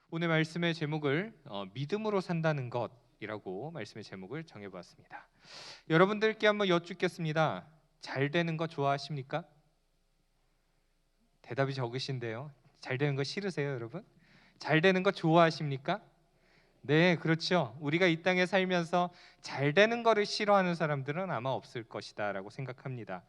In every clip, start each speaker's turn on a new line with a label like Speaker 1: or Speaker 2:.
Speaker 1: 오늘 말씀의 제목을 믿음으로 산다는 것이라고 말씀의 제목을 정해보았습니다. 여러분들께 한번 여쭙겠습니다. 잘 되는 거 좋아하십니까? 대답이 적으신데요. 잘 되는 거 싫으세요, 여러분? 잘 되는 거 좋아하십니까? 네, 그렇죠. 우리가 이 땅에 살면서 잘 되는 거를 싫어하는 사람들은 아마 없을 것이다라고 생각합니다.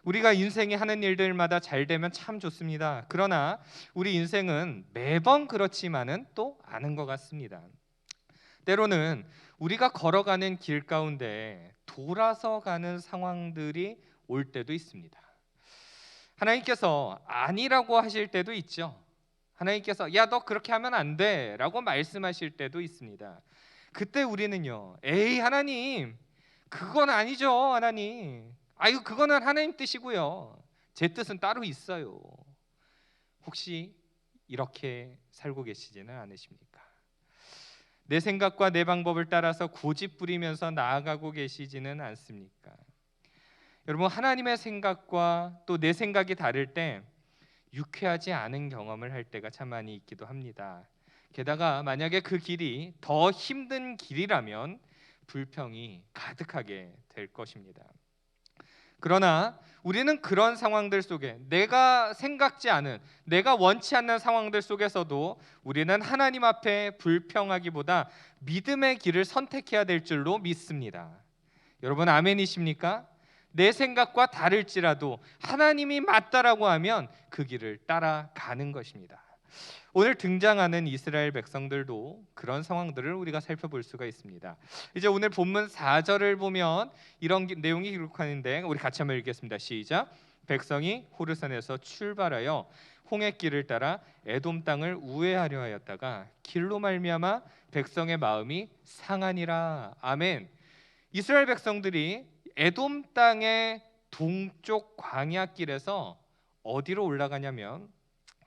Speaker 1: 우리가 인생에 하는 일들마다 잘 되면 참 좋습니다. 그러나 우리 인생은 매번 그렇지만은 또 아는 것 같습니다. 때로는 우리가 걸어가는 길 가운데 돌아서 가는 상황들이 올 때도 있습니다. 하나님께서 아니라고 하실 때도 있죠. 하나님께서 야, 너 그렇게 하면 안 돼 라고 말씀하실 때도 있습니다. 그때 우리는요, 에이 하나님, 그건 아니죠 하나님. 아유, 그거는 하나님 뜻이고요, 제 뜻은 따로 있어요. 혹시 이렇게 살고 계시지는 않으십니까? 내 생각과 내 방법을 따라서 고집 부리면서 나아가고 계시지는 않습니까? 여러분, 하나님의 생각과 또 내 생각이 다를 때 유쾌하지 않은 경험을 할 때가 참 많이 있기도 합니다. 게다가 만약에 그 길이 더 힘든 길이라면 불평이 가득하게 될 것입니다. 그러나 우리는 그런 상황들 속에 내가 생각지 않은, 내가 원치 않는 상황들 속에서도 우리는 하나님 앞에 불평하기보다 믿음의 길을 선택해야 될 줄로 믿습니다. 여러분, 아멘이십니까? 내 생각과 다를지라도 하나님이 맞다라고 하면 그 길을 따라가는 것입니다. 오늘 등장하는 이스라엘 백성들도 그런 상황들을 우리가 살펴볼 수가 있습니다. 이제 오늘 본문 4절을 보면 이런 내용이 기록하는데 우리 같이 한번 읽겠습니다. 시작. 백성이 호르산에서 출발하여 홍해길을 따라 에돔 땅을 우회하려 하였다가 길로 말미암아 백성의 마음이 상하니라. 아멘. 이스라엘 백성들이 에돔 땅의 동쪽 광야길에서 어디로 올라가냐면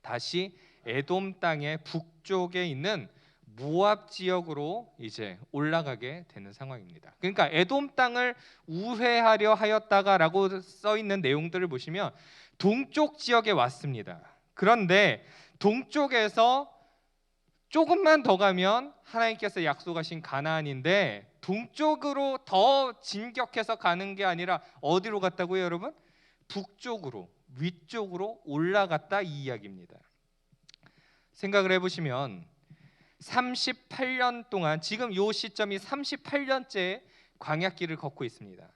Speaker 1: 다시 에돔 땅의 북쪽에 있는 모압 지역으로 이제 올라가게 되는 상황입니다. 그러니까 에돔 땅을 우회하려 하였다가라고 써 있는 내용들을 보시면 동쪽 지역에 왔습니다. 그런데 동쪽에서 조금만 더 가면 하나님께서 약속하신 가나안인데 동쪽으로 더 진격해서 가는 게 아니라 어디로 갔다고요, 여러분? 북쪽으로, 위쪽으로 올라갔다, 이 이야기입니다. 생각을 해보시면 38년 동안, 지금 이 시점이 38년째 광야길을 걷고 있습니다.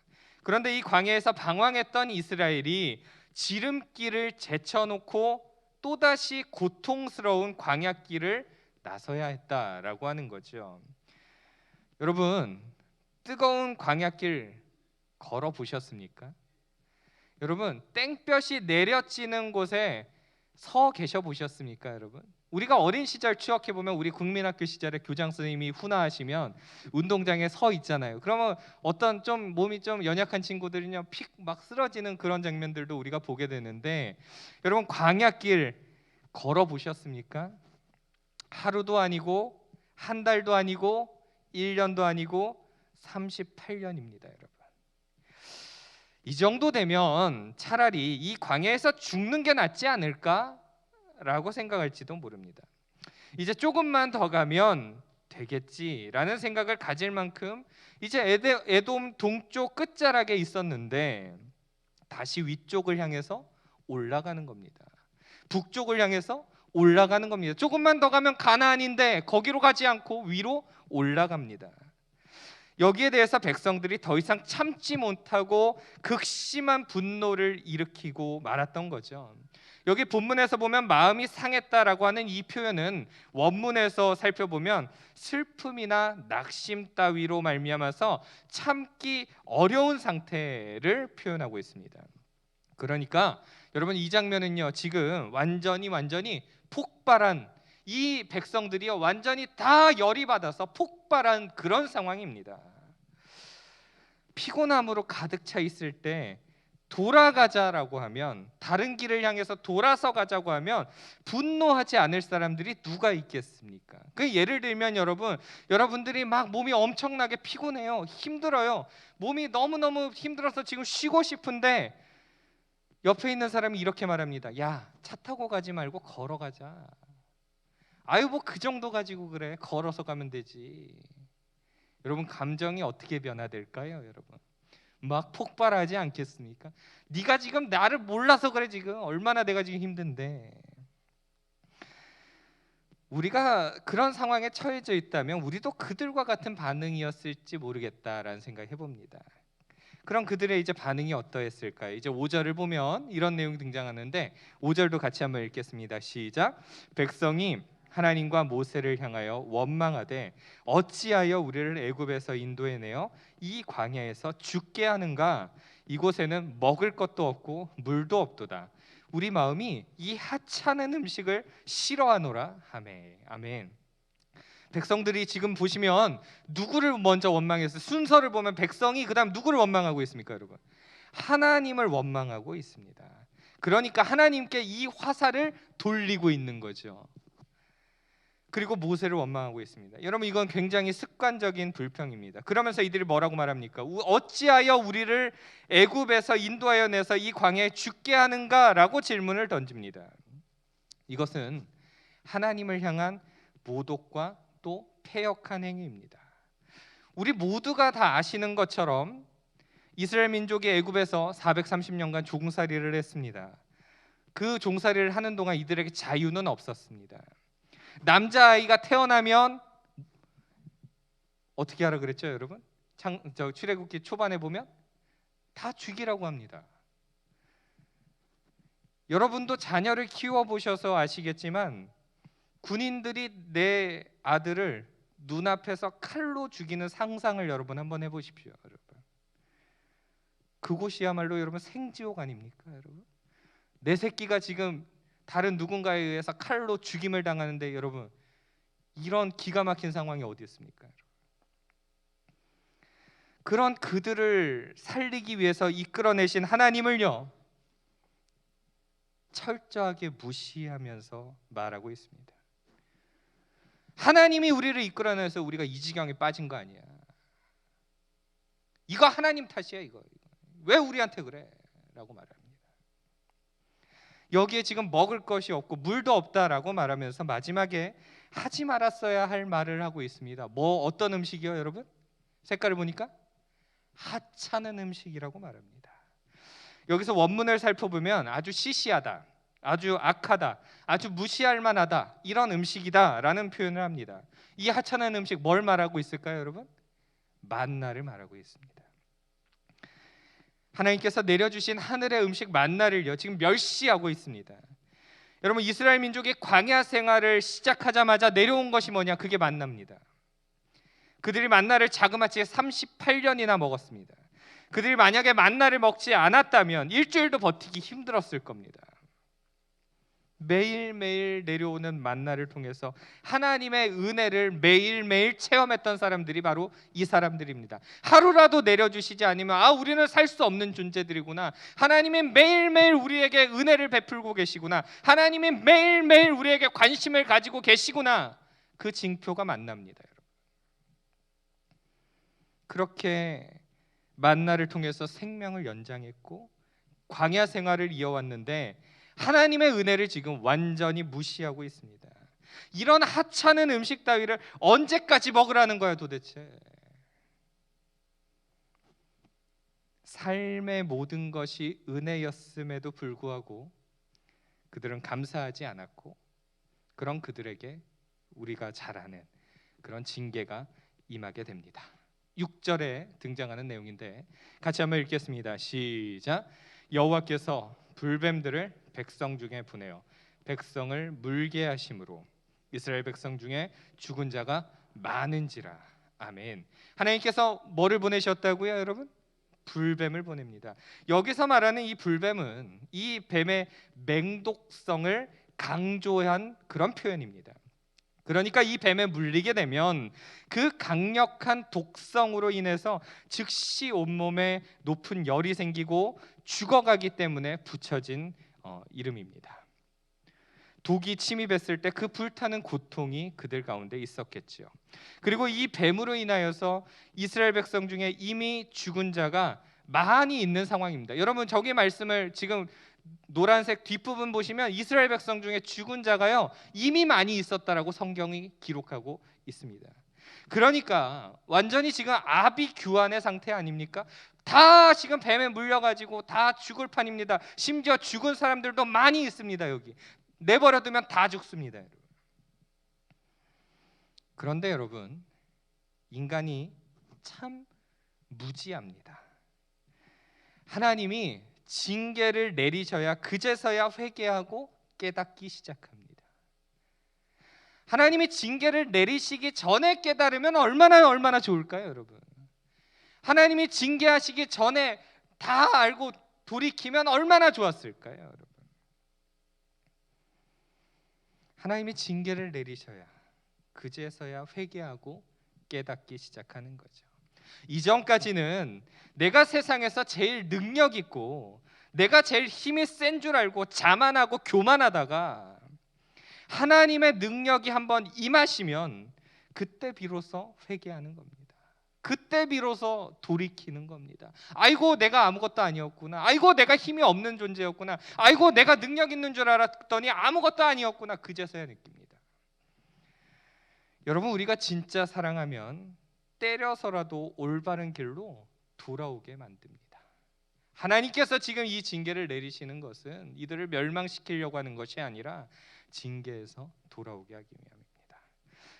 Speaker 1: 그런데 이 광야에서 방황했던 이스라엘이 지름길을 제쳐놓고 또다시 고통스러운 광야길을 나서야 했다라고 하는 거죠. 여러분, 뜨거운 광야길 걸어 보셨습니까? 여러분, 땡볕이 내려지는 곳에 서 계셔 보셨습니까, 여러분? 우리가 어린 시절 추억해 보면 우리 국민학교 시절에 교장 선생님이 훈화하시면 운동장에 서 있잖아요. 그러면 어떤 좀 몸이 좀 연약한 친구들은요, 픽 막 쓰러지는 그런 장면들도 우리가 보게 되는데, 여러분, 광야길 걸어 보셨습니까? 하루도 아니고 한 달도 아니고 1년도 아니고 38년입니다, 여러분. 이 정도 되면 차라리 이 광야에서 죽는 게 낫지 않을까라고 생각할지도 모릅니다. 이제 조금만 더 가면 되겠지라는 생각을 가질 만큼 이제 에돔 동쪽 끝자락에 있었는데 다시 위쪽을 향해서 올라가는 겁니다. 북쪽을 향해서 올라가는 겁니다. 조금만 더 가면 가나안인데 거기로 가지 않고 위로 올라갑니다. 여기에 대해서 백성들이 더 이상 참지 못하고 극심한 분노를 일으키고 말았던 거죠. 여기 본문에서 보면 마음이 상했다라고 하는 이 표현은 원문에서 살펴보면 슬픔이나 낙심 따위로 말미암아서 참기 어려운 상태를 표현하고 있습니다. 그러니까 여러분, 이 장면은요, 지금 완전히 폭발한, 이 백성들이요 완전히 다 열이 받아서 폭발한 그런 상황입니다. 피곤함으로 가득 차 있을 때 돌아가자라고 하면, 다른 길을 향해서 돌아서 가자고 하면 분노하지 않을 사람들이 누가 있겠습니까? 그 예를 들면 여러분들이 막 몸이 엄청나게 피곤해요, 힘들어요, 몸이 너무너무 힘들어서 지금 쉬고 싶은데 옆에 있는 사람이 이렇게 말합니다. 야, 차 타고 가지 말고 걸어가자. 아유 뭐 그 정도 가지고 그래, 걸어서 가면 되지. 여러분 감정이 어떻게 변화될까요? 여러분 막 폭발하지 않겠습니까? 네가 지금 나를 몰라서 그래. 지금 얼마나 내가 지금 힘든데. 우리가 그런 상황에 처해져 있다면 우리도 그들과 같은 반응이었을지 모르겠다라는 생각 해봅니다. 그럼 그들의 이제 반응이 어떠했을까요? 이제 5절을 보면 이런 내용이 등장하는데 5절도 같이 한번 읽겠습니다. 시작. 백성이 하나님과 모세를 향하여 원망하되 어찌하여 우리를 애굽에서 인도해내어 이 광야에서 죽게 하는가? 이곳에는 먹을 것도 없고 물도 없도다. 우리 마음이 이 하찮은 음식을 싫어하노라. 아멘. 아멘. 백성들이 지금 보시면 누구를 먼저 원망했어요? 순서를 보면 백성이 그다음 누구를 원망하고 있습니까, 여러분? 하나님을 원망하고 있습니다. 그러니까 하나님께 이 화살을 돌리고 있는 거죠. 그리고 모세를 원망하고 있습니다. 여러분 이건 굉장히 습관적인 불평입니다. 그러면서 이들이 뭐라고 말합니까? 어찌하여 우리를 애굽에서 인도하여 내서 이 광야에 죽게 하는가라고 질문을 던집니다. 이것은 하나님을 향한 모독과 또 패역한 행위입니다. 우리 모두가 다 아시는 것처럼 이스라엘 민족이 애굽에서 430년간 종살이를 했습니다. 그 종살이를 하는 동안 이들에게 자유는 없었습니다. 남자아이가 태어나면 어떻게 하라 그랬죠, 여러분? 출애굽기 초반에 보면 다 죽이라고 합니다. 여러분도 자녀를 키워보셔서 아시겠지만 군인들이 내 아들을 눈앞에서 칼로 죽이는 상상을 여러분 한번 해보십시오. 여러분 그곳이야말로 여러분 생지옥 아닙니까? 여러분 내 새끼가 지금 다른 누군가에 의해서 칼로 죽임을 당하는데 여러분 이런 기가 막힌 상황이 어디 있습니까? 여러분. 그런 그들을 살리기 위해서 이끌어내신 하나님을요 철저하게 무시하면서 말하고 있습니다. 하나님이 우리를 이끌어내서 우리가 이 지경에 빠진 거 아니야. 이거 하나님 탓이야. 이거 왜 우리한테 그래? 라고 말합니다. 여기에 지금 먹을 것이 없고 물도 없다라고 말하면서 마지막에 하지 말았어야 할 말을 하고 있습니다. 뭐 어떤 음식이요, 여러분? 색깔을 보니까 하찮은 음식이라고 말합니다. 여기서 원문을 살펴보면 아주 시시하다, 아주 악하다, 아주 무시할 만하다 이런 음식이다라는 표현을 합니다. 이 하찮은 음식 뭘 말하고 있을까요, 여러분? 만나를 말하고 있습니다. 하나님께서 내려주신 하늘의 음식 만나를요 지금 멸시하고 있습니다. 여러분 이스라엘 민족이 광야 생활을 시작하자마자 내려온 것이 뭐냐? 그게 만나입니다. 그들이 만나를 자그마치 38년이나 먹었습니다. 그들이 만약에 만나를 먹지 않았다면 일주일도 버티기 힘들었을 겁니다. 매일매일 내려오는 만나를 통해서 하나님의 은혜를 매일매일 체험했던 사람들이 바로 이 사람들입니다. 하루라도 내려주시지 않으면 우리는 살 수 없는 존재들이구나. 하나님이 매일매일 우리에게 은혜를 베풀고 계시구나. 하나님이 매일매일 우리에게 관심을 가지고 계시구나. 그 징표가 만납니다. 여러분. 그렇게 만나를 통해서 생명을 연장했고 광야 생활을 이어왔는데 하나님의 은혜를 지금 완전히 무시하고 있습니다. 이런 하찮은 음식 따위를 언제까지 먹으라는 거야 도대체? 삶의 모든 것이 은혜였음에도 불구하고 그들은 감사하지 않았고 그런 그들에게 우리가 잘 아는 그런 징계가 임하게 됩니다. 6절에 등장하는 내용인데 같이 한번 읽겠습니다. 시작. 여호와께서 불뱀들을 백성 중에 보내어 백성을 물게 하심으로 이스라엘 백성 중에 죽은 자가 많은지라. 아멘. 하나님께서 뭐를 보내셨다고요, 여러분? 불뱀을 보냅니다. 여기서 말하는 이 불뱀은 이 뱀의 맹독성을 강조한 그런 표현입니다. 그러니까 이 뱀에 물리게 되면 그 강력한 독성으로 인해서 즉시 온몸에 높은 열이 생기고 죽어가기 때문에 붙여진 이름입니다. 독이 침입했을 때 그 불타는 고통이 그들 가운데 있었겠지요. 그리고 이 뱀으로 인하여서 이스라엘 백성 중에 이미 죽은 자가 많이 있는 상황입니다. 여러분 저기 말씀을 지금 노란색 뒷부분 보시면 이스라엘 백성 중에 죽은 자가요 이미 많이 있었다라고 성경이 기록하고 있습니다. 그러니까 완전히 지금 아비규환의 상태 아닙니까? 다 지금 뱀에 물려가지고 다 죽을 판입니다. 심지어 죽은 사람들도 많이 있습니다. 여기 내버려두면 다 죽습니다. 여러분. 그런데 여러분, 인간이 참 무지합니다. 하나님이 징계를 내리셔야 그제서야 회개하고 깨닫기 시작합니다. 하나님이 징계를 내리시기 전에 깨달으면 얼마나 좋을까요, 여러분? 하나님이 징계하시기 전에 다 알고 돌이키면 얼마나 좋았을까요, 여러분? 하나님이 징계를 내리셔야 그제서야 회개하고 깨닫기 시작하는 거죠. 이전까지는 내가 세상에서 제일 능력 있고 내가 제일 힘이 센 줄 알고 자만하고 교만하다가 하나님의 능력이 한번 임하시면 그때 비로소 회개하는 겁니다. 그때 비로소 돌이키는 겁니다. 아이고 내가 아무것도 아니었구나. 아이고 내가 힘이 없는 존재였구나. 아이고 내가 능력 있는 줄 알았더니 아무것도 아니었구나. 그제서야 느낍니다. 여러분, 우리가 진짜 사랑하면 때려서라도 올바른 길로 돌아오게 만듭니다. 하나님께서 지금 이 징계를 내리시는 것은 이들을 멸망시키려고 하는 것이 아니라 징계에서 돌아오게 하기 위함입니다.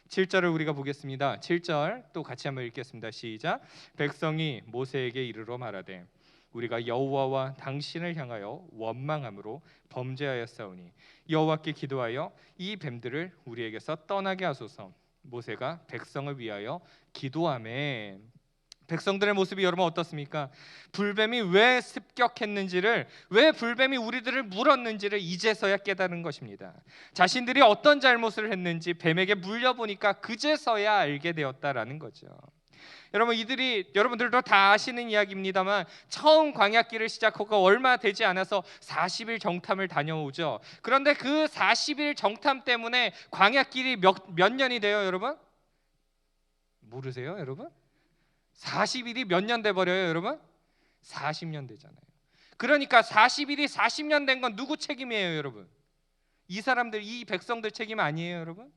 Speaker 1: 7절을 우리가 보겠습니다. 7절 또 같이 한번 읽겠습니다. 시작. 백성이 모세에게 이르러 말하되 우리가 여호와와 당신을 향하여 원망함으로 범죄하였사오니 여호와께 기도하여 이 뱀들을 우리에게서 떠나게 하소서. 모세가 백성을 위하여 기도하매 백성들의 모습이 여러분 어떻습니까? 불뱀이 왜 습격했는지를, 왜 불뱀이 우리들을 물었는지를 이제서야 깨달은 것입니다. 자신들이 어떤 잘못을 했는지 뱀에게 물려보니까 그제서야 알게 되었다라는 거죠. 여러분, 이들이 여러분들도 다 아시는 이야기입니다만 처음 광야길을 시작하고 얼마 되지 않아서 40일 정탐을 다녀오죠. 그런데 그 40일 정탐 때문에 광야길이 몇 년이 돼요, 여러분? 모르세요, 여러분? 40일이 몇 년 돼 버려요, 여러분? 40년 되잖아요. 그러니까 40일이 40년 된 건 누구 책임이에요, 여러분? 이 사람들, 이 백성들 책임 아니에요, 여러분?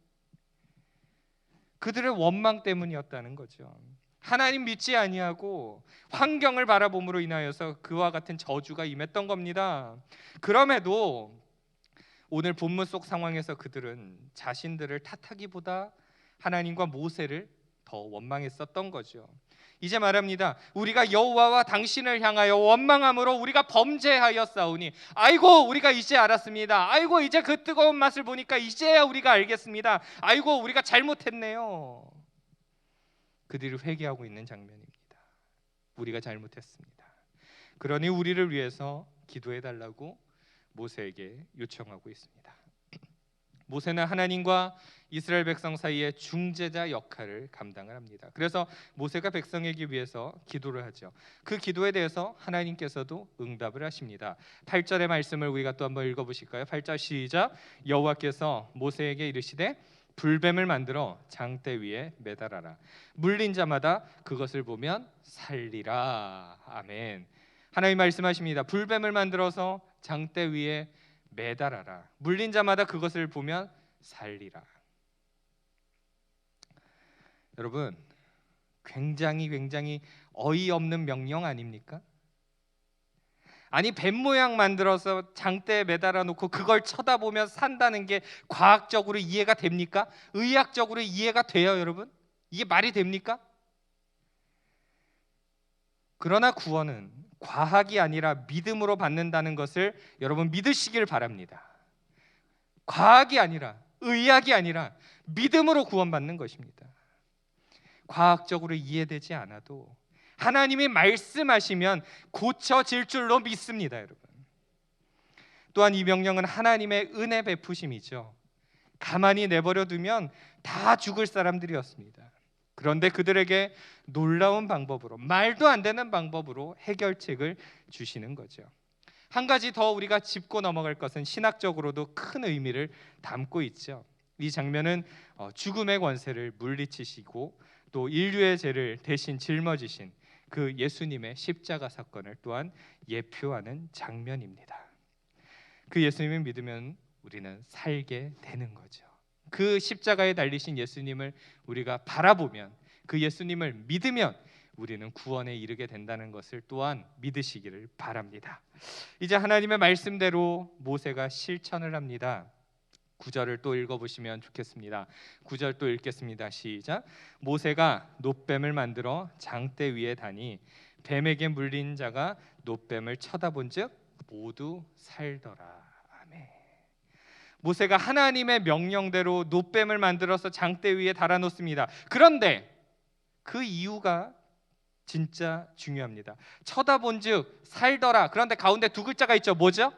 Speaker 1: 그들의 원망 때문이었다는 거죠. 하나님 믿지 아니하고 환경을 바라봄으로 인하여서 그와 같은 저주가 임했던 겁니다. 그럼에도 오늘 본문 속 상황에서 그들은 자신들을 탓하기보다 하나님과 모세를 더 원망했었던 거죠. 이제 말합니다. 우리가 여호와와 당신을 향하여 원망함으로 우리가 범죄하였사오니 아이고 우리가 이제 알았습니다. 아이고 이제 그 뜨거운 맛을 보니까 이제야 우리가 알겠습니다. 아이고 우리가 잘못했네요. 그들이 회개하고 있는 장면입니다. 우리가 잘못했습니다. 그러니 우리를 위해서 기도해달라고 모세에게 요청하고 있습니다. 모세는 하나님과 이스라엘 백성 사이의 중재자 역할을 감당을 합니다. 그래서 모세가 백성에게 위해서 기도를 하죠. 그 기도에 대해서 하나님께서도 응답을 하십니다. 8절의 말씀을 우리가 또 한번 읽어보실까요? 8절 시작. 여호와께서 모세에게 이르시되 불뱀을 만들어 장대 위에 매달아라. 물린 자마다 그것을 보면 살리라. 아멘. 하나님 말씀하십니다. 불뱀을 만들어서 장대 위에 매달아라. 물린 자마다 그것을 보면 살리라. 여러분, 굉장히 어이없는 명령 아닙니까? 아니 뱀 모양 만들어서 장대에 매달아 놓고 그걸 쳐다보면 산다는 게 과학적으로 이해가 됩니까? 의학적으로 이해가 돼요, 여러분? 이게 말이 됩니까? 그러나 구원은 과학이 아니라 믿음으로 받는다는 것을 여러분 믿으시길 바랍니다. 과학이 아니라 의학이 아니라 믿음으로 구원받는 것입니다. 과학적으로 이해되지 않아도 하나님이 말씀하시면 고쳐질 줄로 믿습니다, 여러분. 또한 이 명령은 하나님의 은혜 베푸심이죠. 가만히 내버려 두면 다 죽을 사람들이었습니다. 그런데 그들에게 놀라운 방법으로, 말도 안 되는 방법으로 해결책을 주시는 거죠. 한 가지 더 우리가 짚고 넘어갈 것은 신학적으로도 큰 의미를 담고 있죠. 이 장면은 죽음의 권세를 물리치시고 또 인류의 죄를 대신 짊어지신 그 예수님의 십자가 사건을 또한 예표하는 장면입니다. 그 예수님을 믿으면 우리는 살게 되는 거죠. 그 십자가에 달리신 예수님을 우리가 바라보면, 그 예수님을 믿으면 우리는 구원에 이르게 된다는 것을 또한 믿으시기를 바랍니다. 이제 하나님의 말씀대로 모세가 실천을 합니다. 9절을 또 읽어보시면 좋겠습니다. 9절 또 읽겠습니다. 시작. 모세가 놋뱀을 만들어 장대 위에 다니 뱀에게 물린 자가 놋뱀을 쳐다본즉 모두 살더라. 아멘. 모세가 하나님의 명령대로 놋뱀을 만들어서 장대 위에 달아놓습니다. 그런데 그 이유가 진짜 중요합니다. 쳐다본즉 살더라. 그런데 가운데 두 글자가 있죠. 뭐죠?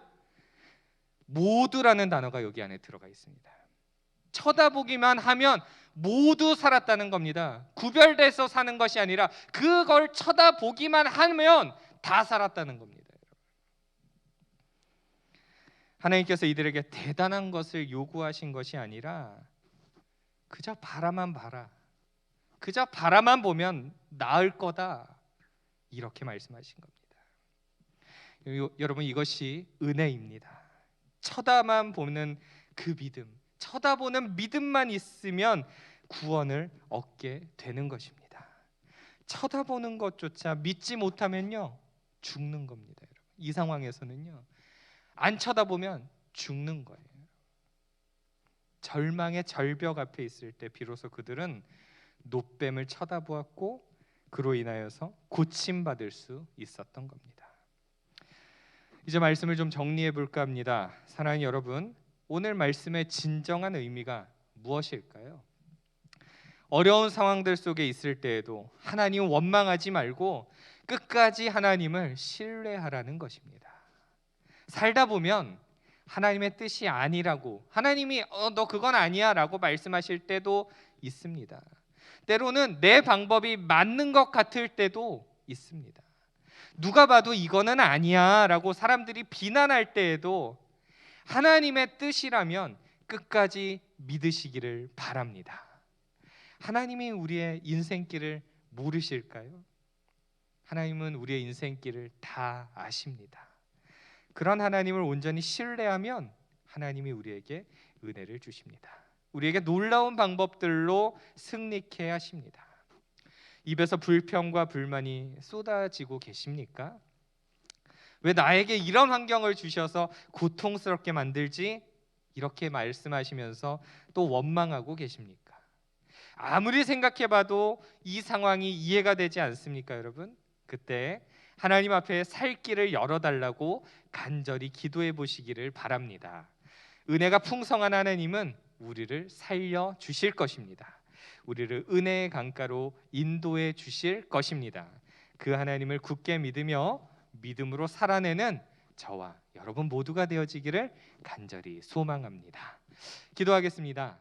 Speaker 1: 모두라는 단어가 여기 안에 들어가 있습니다. 쳐다보기만 하면 모두 살았다는 겁니다. 구별돼서 사는 것이 아니라 그걸 쳐다보기만 하면 다 살았다는 겁니다. 하나님께서 이들에게 대단한 것을 요구하신 것이 아니라 그저 바라만 봐라, 그저 바라만 보면 나을 거다, 이렇게 말씀하신 겁니다. 여러분, 이것이 은혜입니다. 쳐다만 보는 그 믿음, 쳐다보는 믿음만 있으면 구원을 얻게 되는 것입니다. 쳐다보는 것조차 믿지 못하면요 죽는 겁니다. 여러분. 이 상황에서는요 안 쳐다보면 죽는 거예요. 절망의 절벽 앞에 있을 때 비로소 그들은 놋뱀을 쳐다보았고 그로 인하여서 고침받을 수 있었던 겁니다. 이제 말씀을 좀 정리해 볼까 합니다. 사랑하는 여러분, 오늘 말씀의 진정한 의미가 무엇일까요? 어려운 상황들 속에 있을 때에도 하나님 원망하지 말고 끝까지 하나님을 신뢰하라는 것입니다. 살다 보면 하나님의 뜻이 아니라고, 하나님이 너 그건 아니야 라고 말씀하실 때도 있습니다. 때로는 내 방법이 맞는 것 같을 때도 있습니다. 누가 봐도 이거는 아니야 라고 사람들이 비난할 때에도 하나님의 뜻이라면 끝까지 믿으시기를 바랍니다. 하나님이 우리의 인생길을 모르실까요? 하나님은 우리의 인생길을 다 아십니다. 그런 하나님을 온전히 신뢰하면 하나님이 우리에게 은혜를 주십니다. 우리에게 놀라운 방법들로 승리케 하십니다. 입에서 불평과 불만이 쏟아지고 계십니까? 왜 나에게 이런 환경을 주셔서 고통스럽게 만들지? 이렇게 말씀하시면서 또 원망하고 계십니까? 아무리 생각해봐도 이 상황이 이해가 되지 않습니까, 여러분? 그때 하나님 앞에 살 길을 열어달라고 간절히 기도해 보시기를 바랍니다. 은혜가 풍성한 하나님은 우리를 살려 주실 것입니다. 우리를 은혜의 강가로 인도해 주실 것입니다. 그 하나님을 굳게 믿으며 믿음으로 살아내는 저와 여러분 모두가 되어지기를 간절히 소망합니다. 기도하겠습니다.